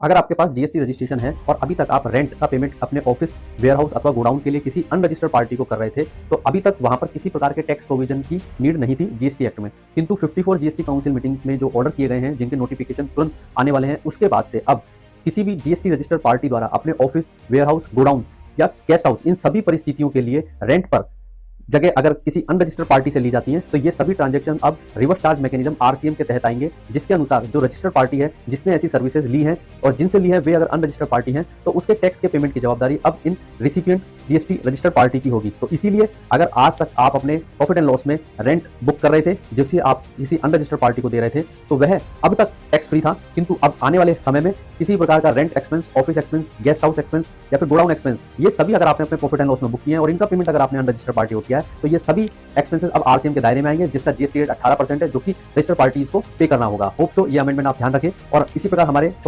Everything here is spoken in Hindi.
अगर आपके पास जीएसटी रजिस्ट्रेशन है और अभी तक आप रेंट का पेमेंट अपने ऑफिस, वेयरहाउस अथवा गोडाउन के लिए किसी अनरजिस्टर्ड पार्टी को कर रहे थे, तो अभी तक वहां पर किसी प्रकार के टैक्स प्रोविजन की नीड नहीं थी जीएसटी एक्ट में। किंतु 54 जीएसटी काउंसिल मीटिंग में जो ऑर्डर किए गए हैं, जिनके नोटिफिकेशन तुरंत आने वाले हैं, उसके बाद से अब किसी भी जीएसटी रजिस्टर्ड पार्टी द्वारा अपने ऑफिस, वेयरहाउस, गोडाउन या गेस्ट हाउस, इन सभी परिस्थितियों के लिए रेंट पर जगह अगर किसी अनरजिस्टर्ड पार्टी से ली जाती हैं, तो ये सभी ट्रांजैक्शन अब रिवर्स चार्ज मैकेनिज्म आरसीएम के तहत आएंगे, जिसके अनुसार जो रजिस्टर्ड पार्टी है, जिसने ऐसी सर्विसेज ली हैं और जिनसे ली है, वे अगर अनरजिस्टर्ड पार्टी हैं, तो उसके टैक्स के पेमेंट की जवाबदारी अब इन रिसिपिएंट जीएसटी रजिस्टर्ड पार्टी की होगी। तो इसीलिए अगर आज तक आप अपने प्रॉफिट एंड लॉस में रेंट बुक कर रहे थे, जिसे आप किसी अनरजिस्टर्ड पार्टी को दे रहे थे, तो वह अब तक टैक्स फ्री था। किंतु अब आने वाले समय में किसी प्रकार का rent expense, office expense, guest house expense या फिर गोडाउन एक्सपेंस, ये सभी अगर आपने अपने प्रॉफिट एंड लॉस में बुक किए हैं और इनका पेमेंट अगर आपने अनरजिस्टर्ड पार्टी को किया है, तो ये सभी एक्सपेंसेस अब आरसीएम के दायरे में आएंगे, जिसका जीएसटी रेट 18% है, जो कि रजिस्टर्ड पार्टीज को पे करना होगा। होप सो ये अमेंडमेंट आप ध्यान रखें और इसी प्रकार हमारे